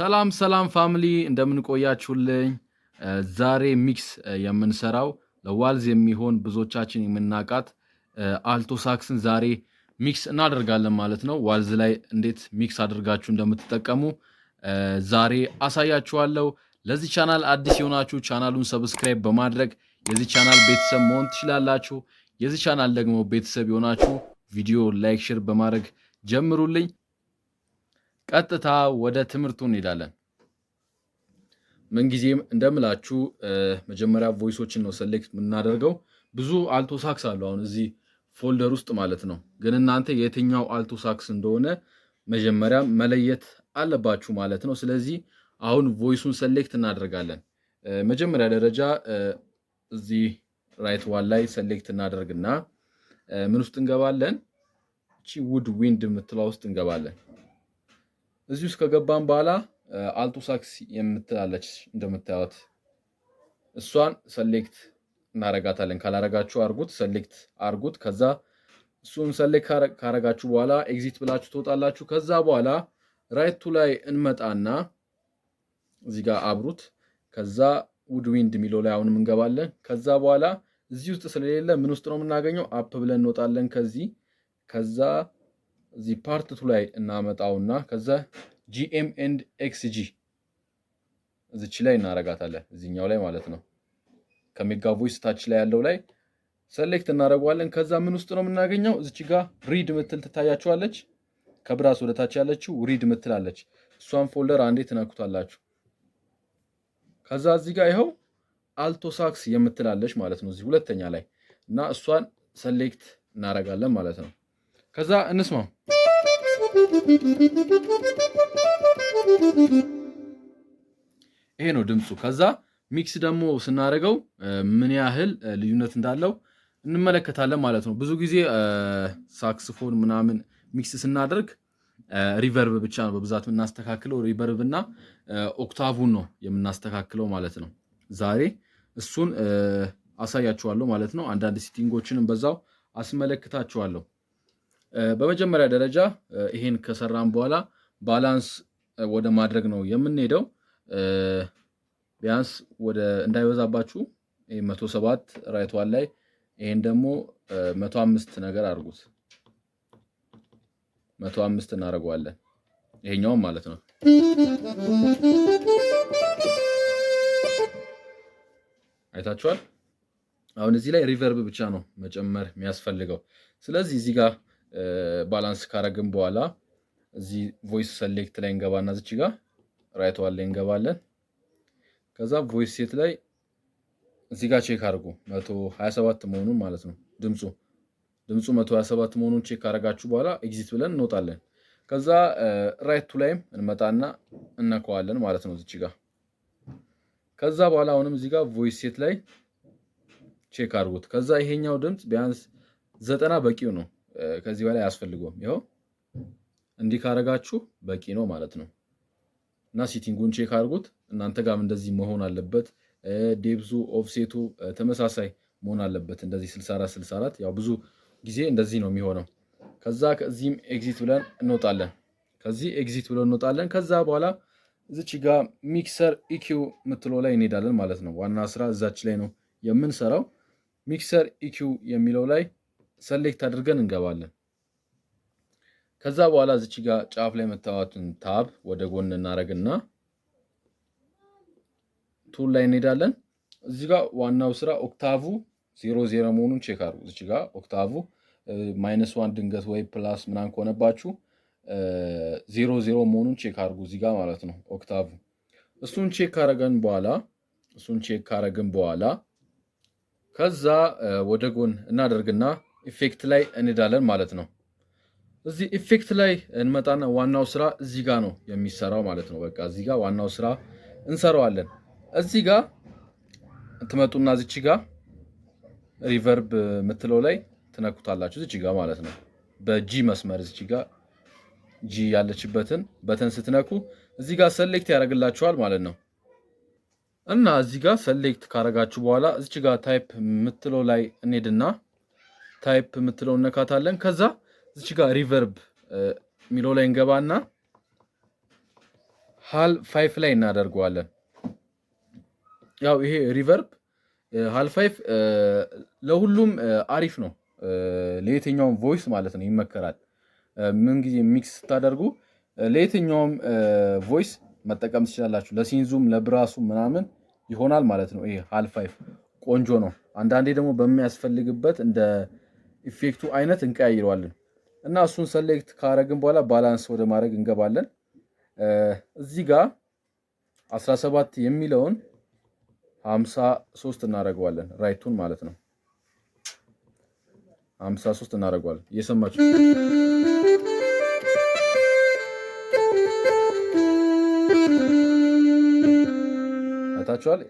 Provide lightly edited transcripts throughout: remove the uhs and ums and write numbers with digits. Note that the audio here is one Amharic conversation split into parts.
ሰላም ፋሚሊ እንደምን ቆያችሁልኝ? ዛሬ ሚክስ የምንሰራው ለዋልዝ የሚሆን ብዙዎቻችን የምናውቃት አልቶ ሳክስን ዛሬ ሚክስ እናደርጋለን ማለት ነው። ዋልዝ ላይ እንዴት ሚክስ አድርጋችሁ እንደምትጠቀሙ ዛሬ አሳያችኋለሁ። ለዚህ ቻናል አዲስ የሆናችሁ ቻናሉን ሰብስክራይብ በማድረግ የዚህ ቻናል ቤተሰብ መሆን ትችላላችሁ። የዚህ ቻናል ደግሞ ቤተሰብ የሆናችሁ ቪዲዮ ላይክ፣ ሼር በማድረግ ጀምሩልኝ። ቀጥታ ወደ ትምህርቱ እንሄዳለን። ምንጊዜም እንደምላችሁ መጀመሪያ ቮይሶችን ነው ሴሌክት የምናደርገው። ብዙ አልቶ ሳክስ አሉ አሁን እዚህ ፎልደር ውስጥ ማለት ነው። ግን እናንተ የትኛው አልቶ ሳክስ እንደሆነ መጀመሪያ መለየት አለባችሁ ማለት ነው። ስለዚህ አሁን ቮይሱን ሴሌክት እናደርጋለን። መጀመሪያ ደረጃ እዚህ ራይት ዋን ላይ ሴሌክት እናደርግና ምን ውስጥ እንገባለን? እቺ ውድ ዊንድ የምትለው ውስጥ እንገባለን። እዚህ ውስጥ ከገባን በኋላ አልቶ ሳክስ የምትላለች እንደምታዩት እሷን ሴሌክት እናረጋታለን። ካላረጋችሁ አርጉት፣ ሴሌክት አርጉት። ከዛ እሱን ሴሌክት ካረጋችሁ በኋላ ኤግዚት ብላችሁ ትወጣላችሁ። ከዛ በኋላ ራይቱ ላይ እንመጣና እዚህ ጋር አብሩት። ከዛ ውድ ዊንድ የሚለው ላይ አሁንም እንገባለን። ከዛ በኋላ እዚህ ውስጥ ስለሌለ ምን ውስጥ ነው የምናገኘው? አፕ ብለን እንወጣለን ከዚህ። ከዛ እዚህ ፓርት ቱ ላይ እናመጣውና ከዛ ጂኤም ኤንድ ኤክስጂ እዚች ላይ እናረጋታለን፣ እዚህኛው ላይ ማለት ነው። ከሜጋ ቮይስ ታች ላይ ያለው ላይ ሴሌክት እናደርገዋለን። ከዛ ምን ውስጥ ነው የምናገኘው? እዚች ጋር ሪድ ምትል ትታያችኋለች። ከብራስ ወደ ታች ያለችው ሪድ ምትላለች። እሷን ፎልደር አንዴ ትነኩታላችሁ። ከዛ እዚህ ጋር ይኸው አልቶ ሳክስ የምትላለች ማለት ነው እዚህ ሁለተኛ ላይ እና እሷን ሴሌክት እናረጋለን ማለት ነው። ከዛ እንስማው። ይሄ ነው ድምፁ። ከዛ ሚክስ ደግሞ ስናደርገው ምን ያህል ልዩነት እንዳለው እንመለከታለን ማለት ነው። ብዙ ጊዜ ሳክስፎን ምናምን ሚክስ ስናደርግ ሪቨርብ ብቻ ነው በብዛት የምናስተካክለው። ሪቨርብ እና ኦክታቡን ነው የምናስተካክለው ማለት ነው። ዛሬ እሱን አሳያችኋለሁ ማለት ነው። አንዳንድ ሴቲንጎችንም በዛው አስመለክታችኋለሁ። በመጀመሪያ ደረጃ ይሄን ከሰራን በኋላ ባላንስ ወደ ማድረግ ነው የምንሄደው። ቢያንስ ወደ እንዳይበዛባችሁ 107 ራይት ዋን ላይ ይሄን ደግሞ 105 ነገር አድርጉት። 105 እናደርገዋለን ይሄኛውም ማለት ነው። አይታችኋል። አሁን እዚህ ላይ ሪቨርብ ብቻ ነው መጨመር የሚያስፈልገው። ስለዚህ እዚህ ጋር ባላንስ ካረግን በኋላ እዚህ ቮይስ ሴሌክት ላይ እንገባና እዚች ጋር ራይት ዋን ላይ እንገባለን። ከዛ ቮይስ ሴት ላይ እዚህ ጋር ቼክ አድርጉ 127 መሆኑን ማለት ነው። ድምፁ 127 መሆኑን ቼክ ካረጋችሁ በኋላ ኤግዚት ብለን እንወጣለን። ከዛ ራይት ቱ ላይም እንመጣና እነካዋለን ማለት ነው እዚች ጋር። ከዛ በኋላ አሁንም እዚህ ጋር ቮይስ ሴት ላይ ቼክ አድርጉት። ከዛ ይሄኛው ድምፅ ቢያንስ 90 በቂው ነው። ከዚህ በላይ አያስፈልገውም። ይኸው እንዲህ ካረጋችሁ በቂ ነው ማለት ነው። እና ሴቲንጉን ቼክ አድርጉት። እናንተ ጋርም እንደዚህ መሆን አለበት። ዴፕዙ ኦፍሴቱ ተመሳሳይ መሆን አለበት። እንደዚህ 64 ያው ብዙ ጊዜ እንደዚህ ነው የሚሆነው። ከዛ ከዚህም ኤግዚት ብለን እንወጣለን። ከዛ በኋላ እዚች ጋር ሚክሰር ኢኪው ምትለው ላይ እንሄዳለን ማለት ነው። ዋና ስራ እዛች ላይ ነው የምንሰራው። ሚክሰር ኢኪው የሚለው ላይ ሴሌክት አድርገን እንገባለን። ከዛ በኋላ እዚች ጋር ጫፍ ላይ መታወትን ታብ ወደ ጎን እናረግና ቱል ላይ እንሄዳለን። እዚህ ጋር ዋናው ስራ ኦክታቭ 00 መሆኑን ቼክ አድርጉ። እዚች ጋር ኦክታቭ -1 ድንገት ወይ ፕላስ ምናምን ከሆነባችሁ 00 መሆኑን ቼክ አድርጉ እዚህ ጋር ማለት ነው ኦክታቭ። እሱን ቼክ ካረግን በኋላ ከዛ ወደ ጎን እናደርግና ኢፌክት ላይ እንሄዳለን ማለት ነው። እዚህ ኢፌክት ላይ እንመጣና ዋናው ስራ እዚህ ጋር ነው የሚሰራው ማለት ነው። በቃ እዚህ ጋር ዋናው ስራ እንሰራዋለን። እዚህ ጋር ትመጡና እዚች ጋር ሪቨርብ የምትለው ላይ ትነኩታላችሁ እዚች ጋር ማለት ነው። በጂ መስመር እዚች ጋር ጂ ያለችበትን በተን ስትነኩ እዚህ ጋር ሴሌክት ያደርግላችኋል ማለት ነው። እና እዚህ ጋር ሴሌክት ካረጋችሁ በኋላ እዚች ጋር ታይፕ የምትለው ላይ እንሄድና ታይፕ የምትለው እነካታለን። ከዛ እዚች ጋር ሪቨርብ የሚለው ላይ እንገባና ሃል 5 ላይ እናደርገዋለን። ያው ይሄ ሪቨርብ ሃል 5 ለሁሉም አሪፍ ነው፣ ለየትኛውም ቮይስ ማለት ነው ይመከራል። ምን ጊዜ ሚክስ ስታደርጉ ለየትኛውም ቮይስ መጠቀም ትችላላችሁ። ለሲንዙም ለብራሱም ምናምን ይሆናል ማለት ነው። ይሄ ሃል 5 ቆንጆ ነው። አንዳንዴ ደግሞ በሚያስፈልግበት እንደ ኢፌክቱ አይነት እንቀያይረዋለን እና እሱን ሰሌክት ካረግን በኋላ ባላንስ ወደ ማድረግ እንገባለን። እዚህ ጋር 17 የሚለውን 53 እናደርገዋለን። ራይቱን ማለት ነው 53 እናደርገዋለን። እየሰማችሁ አይታችኋል።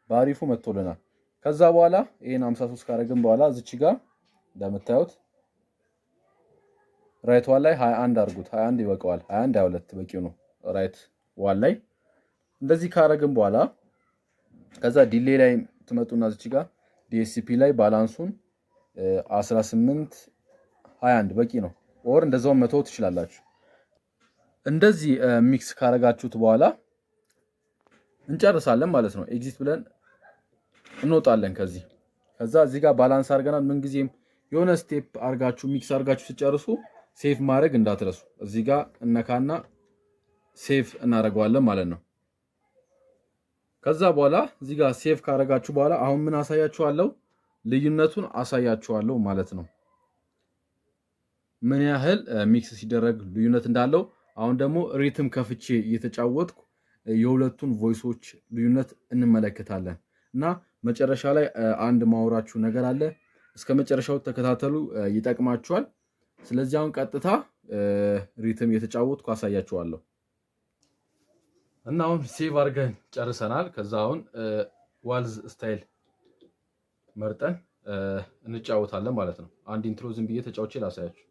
በአሪፉ መጥቶልናል። ከዛ በኋላ ይሄን 53 ካረግን በኋላ እዚች ጋር እንደምታዩት ራይት ዋን ላይ 21 አድርጉት። 21 ይበቃዋል። 21 22 በቂው ነው። ራይት ዋን ላይ እንደዚህ ካረግን በኋላ ከዛ ዲሌ ላይ ትመጡና እዚች ጋር ዲኤስፒ ላይ ባላንሱን 18 21 በቂ ነው። ኦር እንደዛው መተው ትችላላችሁ። እንደዚህ ሚክስ ካረጋችሁት በኋላ እንጨርሳለን ማለት ነው። ኤግዚት ብለን እንወጣለን ከዚህ። ከዛ እዚህ ጋር ባላንስ አድርገናል። ምንጊዜም የሆነ ስቴፕ አርጋችሁ ሚክስ አርጋችሁ ሲጨርሱ ሴቭ ማድረግ እንዳትረሱ። እዚህ ጋር እነካና ሴቭ እናደርገዋለን ማለት ነው። ከዛ በኋላ እዚህ ጋር ሴቭ ካረጋችሁ በኋላ አሁን ምን አሳያችኋለሁ? ልዩነቱን አሳያችኋለሁ ማለት ነው። ምን ያህል ሚክስ ሲደረግ ልዩነት እንዳለው። አሁን ደግሞ ሪትም ከፍቼ እየተጫወትኩ የሁለቱን ቮይሶች ልዩነት እንመለከታለን እና መጨረሻ ላይ አንድ ማውራችሁ ነገር አለ። እስከ መጨረሻው ተከታተሉ፣ ይጠቅማችኋል። ስለዚህ አሁን ቀጥታ ሪትም እየተጫወትኩ አሳያችኋለሁ እና አሁን ሴቭ አድርገን ጨርሰናል። ከዛ አሁን ዋልዝ ስታይል መርጠን እንጫወታለን ማለት ነው። አንድ ኢንትሮ ዝም ብዬ ተጫውቼ ላሳያችሁ።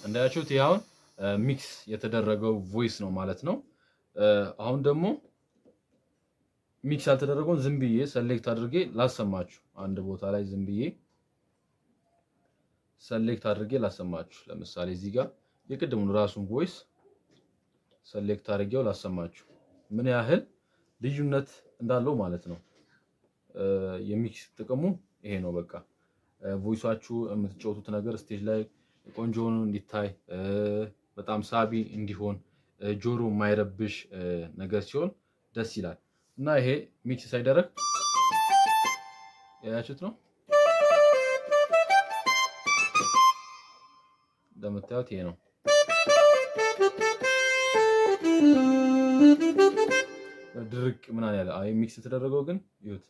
እንዳያችሁት ይሄውን ሚክስ የተደረገው ቮይስ ነው ማለት ነው። አሁን ደግሞ ሚክስ ያልተደረገውን ዝም ብዬ ሰሌክት አድርጌ ላሰማችሁ። አንድ ቦታ ላይ ዝም ብዬ ሰሌክት አድርጌ ላሰማችሁ። ለምሳሌ እዚህ ጋር የቅድሙን ራሱን ቮይስ ሰሌክት አድርጌው ላሰማችሁ ምን ያህል ልዩነት እንዳለው ማለት ነው። የሚክስ ጥቅሙ ይሄ ነው። በቃ ቮይሳችሁ የምትጫወቱት ነገር ስቴጅ ላይ ቆንጆ ሆኖ እንዲታይ፣ በጣም ሳቢ እንዲሆን፣ ጆሮ የማይረብሽ ነገር ሲሆን ደስ ይላል እና ይሄ ሚክስ ሳይደረግ ያያችሁት ነው። እንደምታዩት ይሄ ነው። ድርቅ ምናምን ያለ አይ ሚክስ የተደረገው ግን ይሁት።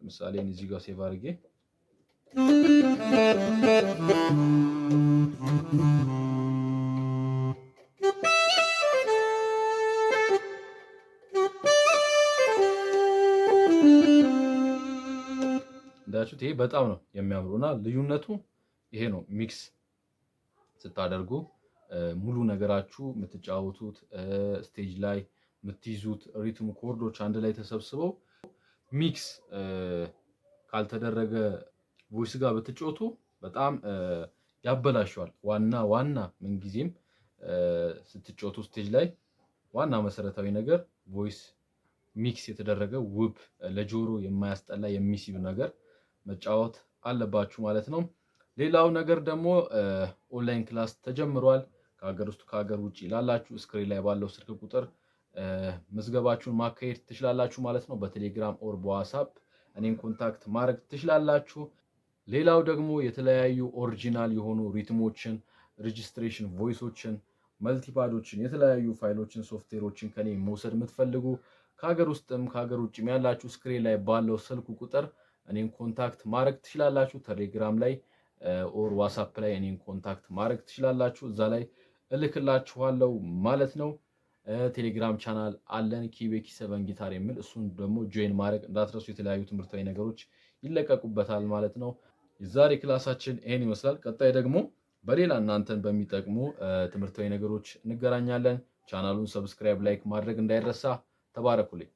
ለምሳሌ እዚህ ጋር ሴቭ አድርጌ እንዳችሁት ይሄ በጣም ነው የሚያምሩና ልዩነቱ ይሄ ነው። ሚክስ ስታደርጉ ሙሉ ነገራችሁ የምትጫወቱት ስቴጅ ላይ የምትይዙት ሪትም ኮርዶች አንድ ላይ ተሰብስበው ሚክስ ካልተደረገ ቮይስ ጋር ብትጫወቱ በጣም ያበላሸዋል። ዋና ምንጊዜም ስትጫወቱ ስቴጅ ላይ ዋና መሰረታዊ ነገር ቮይስ ሚክስ የተደረገ ውብ ለጆሮ የማያስጠላ የሚስብ ነገር መጫወት አለባችሁ ማለት ነው። ሌላው ነገር ደግሞ ኦንላይን ክላስ ተጀምሯል። ከሀገር ውስጥ ከሀገር ውጭ ላላችሁ ስክሪን ላይ ባለው ስልክ ቁጥር ምዝገባችሁን ማካሄድ ትችላላችሁ ማለት ነው። በቴሌግራም ኦር በዋትስአፕ እኔን ኮንታክት ማድረግ ትችላላችሁ። ሌላው ደግሞ የተለያዩ ኦሪጂናል የሆኑ ሪትሞችን፣ ሬጂስትሬሽን ቮይሶችን፣ መልቲፓዶችን፣ የተለያዩ ፋይሎችን፣ ሶፍትዌሮችን ከኔ መውሰድ የምትፈልጉ ከሀገር ውስጥም ከሀገር ውጭም ያላችሁ ስክሪን ላይ ባለው ስልክ ቁጥር እኔን ኮንታክት ማድረግ ትችላላችሁ። ቴሌግራም ላይ ኦር ዋትስአፕ ላይ እኔን ኮንታክት ማድረግ ትችላላችሁ። እዛ ላይ እልክላችኋለሁ ማለት ነው። ቴሌግራም ቻናል አለን ኪቤኪ 7 ጊታር የሚል እሱን ደግሞ ጆይን ማድረግ እንዳትረሱ። የተለያዩ ትምህርታዊ ነገሮች ይለቀቁበታል ማለት ነው። የዛሬ ክላሳችን ይሄን ይመስላል። ቀጣይ ደግሞ በሌላ እናንተን በሚጠቅሙ ትምህርታዊ ነገሮች እንገናኛለን። ቻናሉን ሰብስክራይብ፣ ላይክ ማድረግ እንዳይረሳ። ተባረኩልኝ።